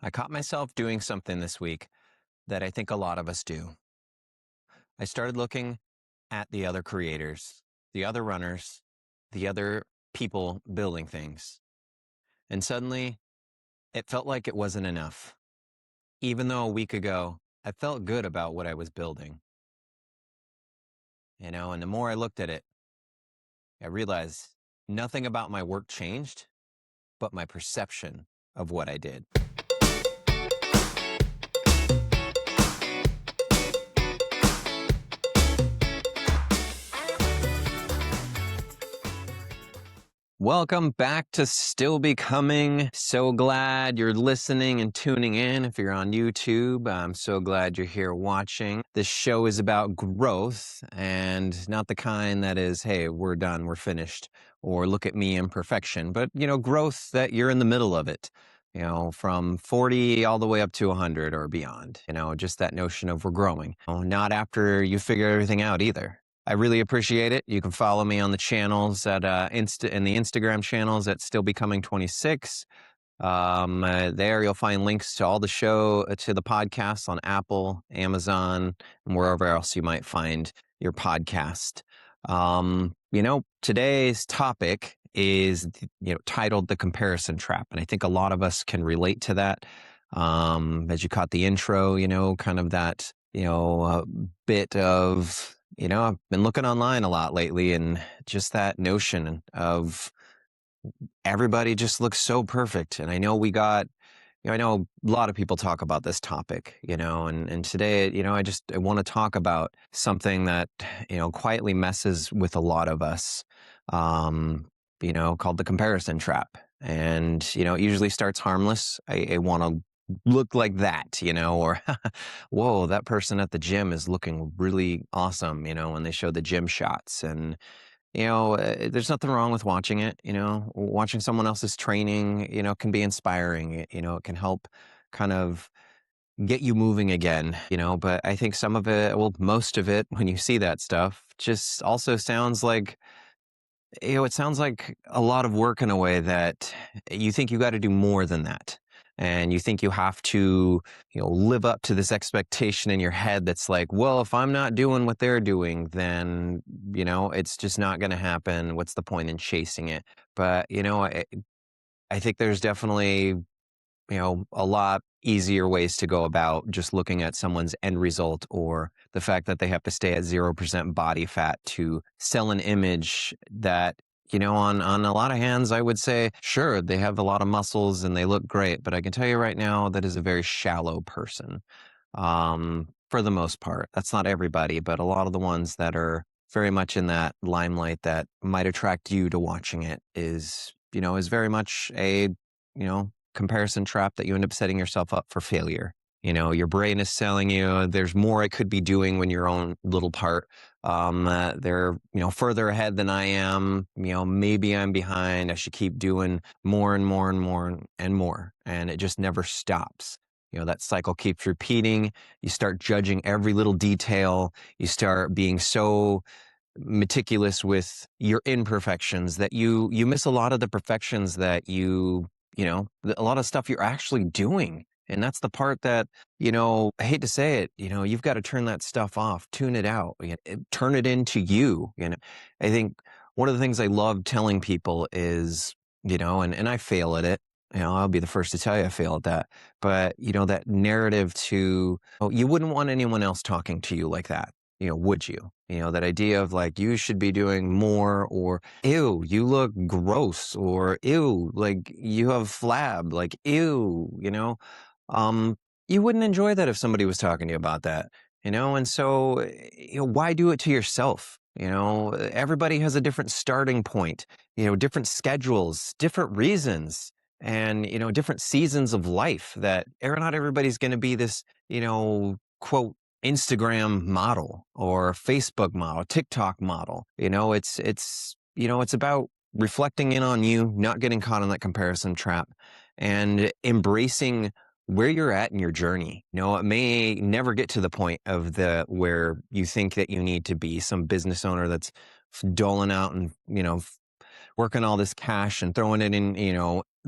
I caught myself doing something this week that I think a lot of us do. I started looking at the other creators, the other runners, the other people building things. And suddenly it felt like it wasn't enough. Even though a week ago, I felt good about what I was building, and the more I looked at it, I realized nothing about my work changed, but my perception of what I did. Welcome back to Still Becoming. So glad you're listening and tuning in. If you're on YouTube, I'm so glad you're here watching. This show is about growth, and not the kind that is, hey, we're done, we're finished, or look at me imperfection, but, growth that you're in the middle of it. From 40 all the way up to 100 or beyond, just that notion of we're growing. Not after you figure everything out either. I really appreciate it. You can follow me on the channels at in the Instagram channels at Still Becoming 26. There you'll find links to all the to the podcasts on Apple, Amazon, and wherever else you might find your podcast. Today's topic is titled "The Comparison Trap," and I think a lot of us can relate to that. As you caught the intro, kind of that bit of. I've been looking online a lot lately, and just that notion of everybody just looks so perfect. And I know I know a lot of people talk about this topic, and today, I want to talk about something that, quietly messes with a lot of us, called the comparison trap. And, it usually starts harmless. I want to look like that, or whoa, that person at the gym is looking really awesome, when they show the gym shots. And, there's nothing wrong with watching it, watching someone else's training, can be inspiring. It can help kind of get you moving again, but I think some of it, well, most of it, when you see that stuff, just also sounds like, it sounds like a lot of work in a way that you think you got to do more than that. And you think you have to, live up to this expectation in your head that's like, well, if I'm not doing what they're doing, then, it's just not going to happen. What's the point in chasing it? But, I think there's definitely, a lot easier ways to go about just looking at someone's end result, or the fact that they have to stay at 0% body fat to sell an image that, on a lot of hands, I would say, sure, they have a lot of muscles and they look great, but I can tell you right now, that is a very shallow person. For the most part, that's not everybody, but a lot of the ones that are very much in that limelight that might attract you to watching it is very much a, comparison trap that you end up setting yourself up for failure. Your brain is telling you there's more I could be doing when your own little part. They're, further ahead than I am. Maybe I'm behind. I should keep doing more and more and more and more. And it just never stops. That cycle keeps repeating. You start judging every little detail. You start being so meticulous with your imperfections that you miss a lot of the perfections that a lot of stuff you're actually doing. And that's the part that, I hate to say it, you've got to turn that stuff off, tune it out, turn it into you. I think one of the things I love telling people is, and I fail at it. I'll be the first to tell you I fail at that. But, that narrative you wouldn't want anyone else talking to you like that. Would you? That idea of like, you should be doing more, or ew, you look gross, or ew, like you have flab, like ew, you wouldn't enjoy that if somebody was talking to you about that, and so, why do it to yourself? Everybody has a different starting point, different schedules, different reasons, and, different seasons of life that not everybody's going to be this, quote, Instagram model or Facebook model, TikTok model. It's about reflecting in on you, not getting caught in that comparison trap, and embracing where you're at in your journey. It may never get to the point of where you think that you need to be some business owner that's doling out and, working all this cash and throwing it in,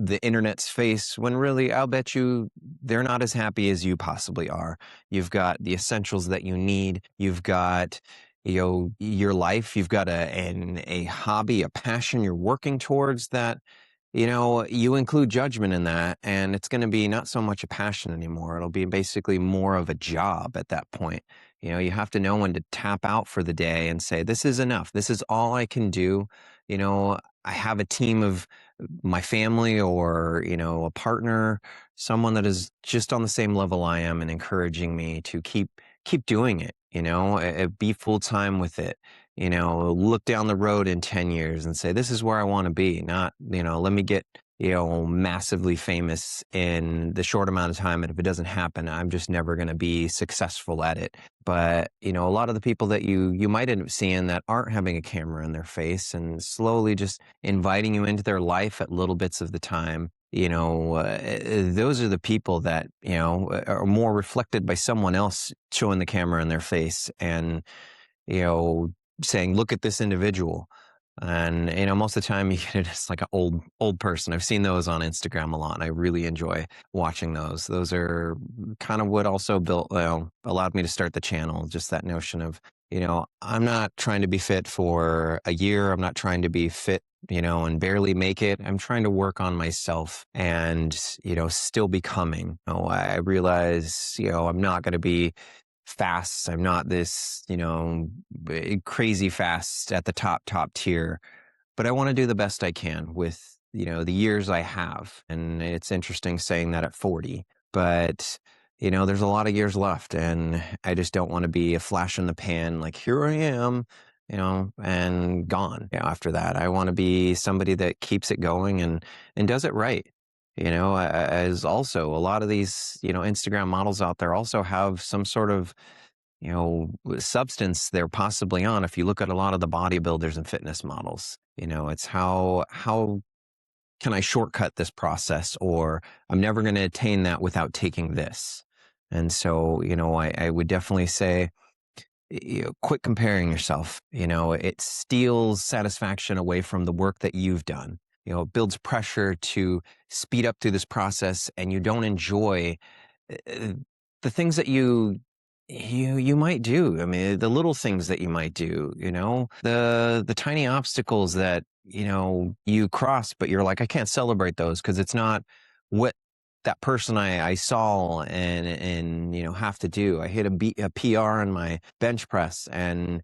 the internet's face when really I'll bet you they're not as happy as you possibly are. You've got the essentials that you need. You've got, your life. You've got a hobby, a passion you're working towards that, you include judgment in that, and it's going to be not so much a passion anymore. It'll be basically more of a job at that point. You have to know when to tap out for the day and say, this is enough. This is all I can do. I have a team of my family or, a partner, someone that is just on the same level I am and encouraging me to keep doing it, be full time with it. Look down the road in 10 years and say, this is where I want to be, not, let me get, massively famous in the short amount of time. And if it doesn't happen, I'm just never going to be successful at it. But, a lot of the people that you might end up seeing that aren't having a camera in their face and slowly just inviting you into their life at little bits of the time, those are the people that, are more reflected by someone else showing the camera in their face and, you know, saying, look at this individual. And, most of the time you get it as like an old person. I've seen those on Instagram a lot, and I really enjoy watching those. Those are kind of what also allowed me to start the channel. Just that notion of, I'm not trying to be fit for a year. I'm not trying to be fit, and barely make it. I'm trying to work on myself and, still becoming. I realize, I'm not going to be fast. I'm not this, crazy fast at the top tier, but I want to do the best I can with, the years I have. And it's interesting saying that at 40, but there's a lot of years left, and I just don't want to be a flash in the pan. Like, here I am, and gone. After that, I want to be somebody that keeps it going and does it right. As also a lot of these, Instagram models out there also have some sort of, substance they're possibly on. If you look at a lot of the bodybuilders and fitness models, it's how can I shortcut this process, or I'm never going to attain that without taking this. And so, I would definitely say, quit comparing yourself. It steals satisfaction away from the work that you've done. It builds pressure to speed up through this process, and you don't enjoy uh, the things that you might do. I mean, the little things that you might do, the tiny obstacles that, you cross, but you're like, I can't celebrate those because it's not what that person I saw and, have to do. I hit a PR in my bench press, and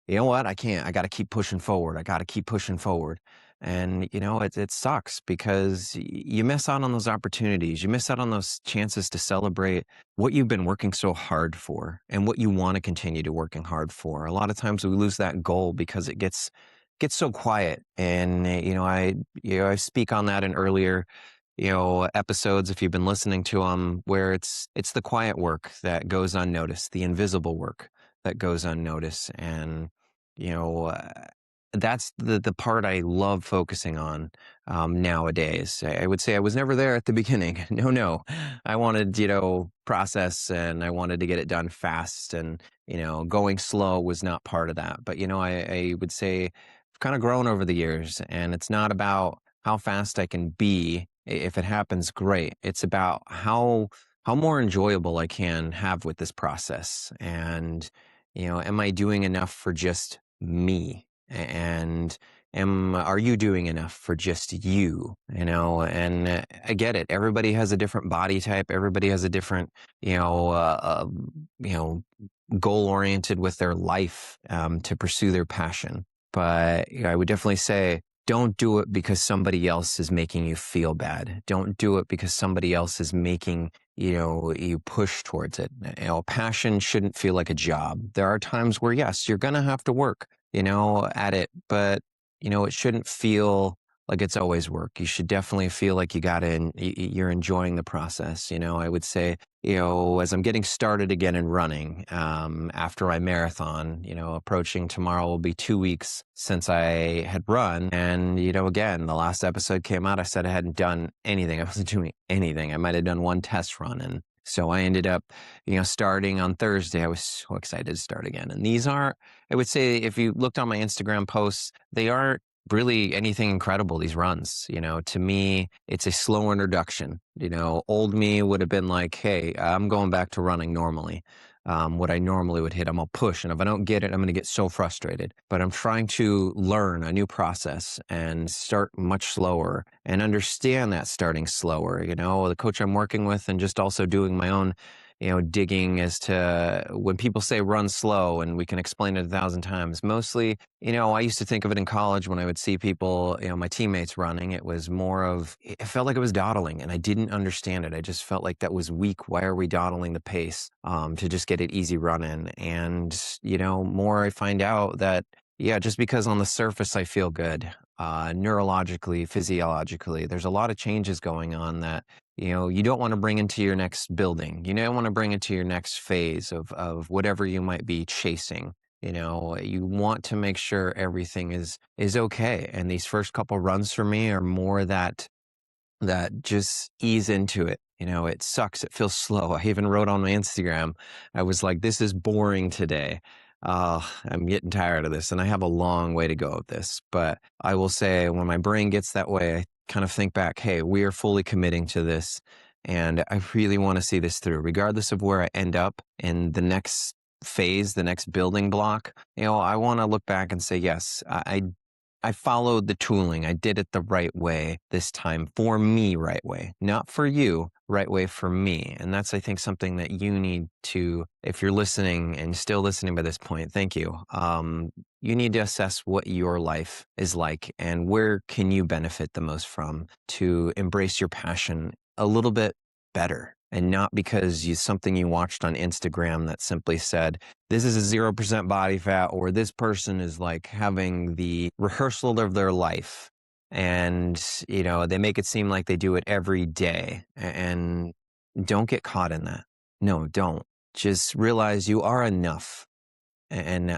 you know what? I can't. I got to keep pushing forward. I got to keep pushing forward. And, it sucks because you miss out on those opportunities. You miss out on those chances to celebrate what you've been working so hard for and what you want to continue to working hard for. A lot of times we lose that goal because it gets so quiet. And, I speak on that in earlier, episodes, if you've been listening to them, where it's the quiet work that goes unnoticed, the invisible work that goes unnoticed. And, you know, uh, that's the part I love focusing on nowadays. I would say I was never there at the beginning. No. I wanted, process, and I wanted to get it done fast, and, going slow was not part of that. But, I would say I've kind of grown over the years, and it's not about how fast I can be. If it happens, great. It's about how more enjoyable I can have with this process. And, am I doing enough for just me? And are you doing enough for just you? And I get it. Everybody has a different body type. Everybody has a different, you know, goal oriented with their life to pursue their passion. But I would definitely say, don't do it because somebody else is making you feel bad. Don't do it because somebody else is making, you push towards it. Passion shouldn't feel like a job. There are times where, yes, you're going to have to work, at it, but, it shouldn't feel like it's always work. You should definitely feel like you're enjoying the process. I would say, as I'm getting started again in running, after my marathon, approaching tomorrow will be 2 weeks since I had run. And, again, the last episode came out, I said I hadn't done anything. I wasn't doing anything. I might have done one test run. And so I ended up, starting on Thursday. I was so excited to start again. And these aren't, I would say, if you looked on my Instagram posts, they aren't really anything incredible, these runs. To me, it's a slow introduction. Old me would have been like, hey, I'm going back to running normally. What I normally would hit, I'm gonna push. And if I don't get it, I'm gonna get so frustrated. But I'm trying to learn a new process and start much slower and understand that starting slower. The coach I'm working with, and just also doing my own digging as to when people say run slow, and we can explain it 1,000 times. Mostly, I used to think of it in college when I would see people, my teammates running. It was more of, it felt like it was dawdling, and I didn't understand it. I just felt like that was weak. Why are we dawdling the pace to just get it easy running? And, more I find out that, yeah, just because on the surface I feel good, neurologically, physiologically, there's a lot of changes going on that you don't want to bring into your next building. You don't want to bring into your next phase of whatever you might be chasing. You want to make sure everything is okay. And these first couple runs for me are more that just ease into it. It sucks. It feels slow. I even wrote on my Instagram, I was like, this is boring today. I'm getting tired of this, and I have a long way to go of this. But I will say, when my brain gets that way, I kind of think back, hey, we are fully committing to this. And I really want to see this through, regardless of where I end up in the next phase, the next building block. I want to look back and say, yes, I followed the tooling. I did it the right way this time, for me, right way, not for you, right way for me. And that's, I think, something that you need to, if you're listening and still listening by this point, thank you. You need to assess what your life is like and where can you benefit the most from to embrace your passion a little bit better. And not because something you watched on Instagram that simply said, this is a 0% body fat, or this person is like having the rehearsal of their life. And, they make it seem like they do it every day. And don't get caught in that. No, don't. Just realize you are enough. And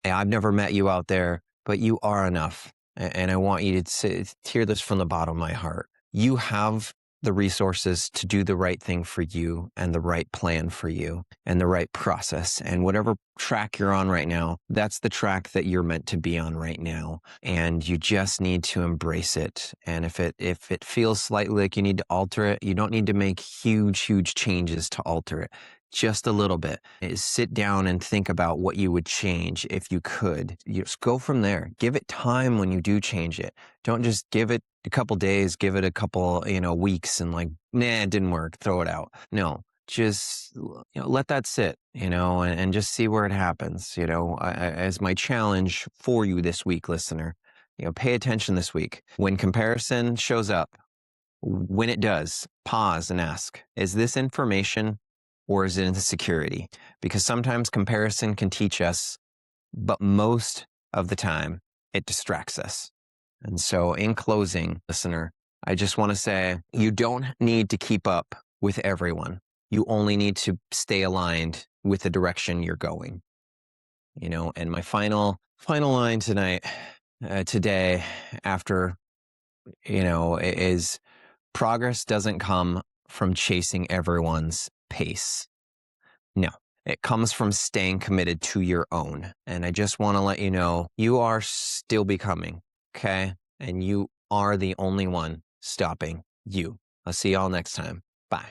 I've never met you out there, but you are enough. And I want you to hear this from the bottom of my heart. You have the resources to do the right thing for you, and the right plan for you, and the right process. And whatever track you're on right now, that's the track that you're meant to be on right now. And you just need to embrace it. And if it feels slightly like you need to alter it, you don't need to make huge changes to alter it. Just a little bit. Sit down and think about what you would change if you could. You just go from there. Give it time when you do change it. Don't just give it a couple days, give it a couple, weeks, and like, nah, it didn't work, throw it out. No, just let that sit, and just see where it happens. As my challenge for you this week, listener, pay attention this week. When comparison shows up, when it does, pause and ask, is this information or is it insecurity? Because sometimes comparison can teach us, but most of the time it distracts us. And so, in closing, listener, I just want to say, you don't need to keep up with everyone. You only need to stay aligned with the direction you're going. And my final line today, after, is, progress doesn't come from chasing everyone's pace. No, it comes from staying committed to your own. And I just want to let you know, you are still becoming, okay? And you are the only one stopping you. I'll see y'all next time. Bye.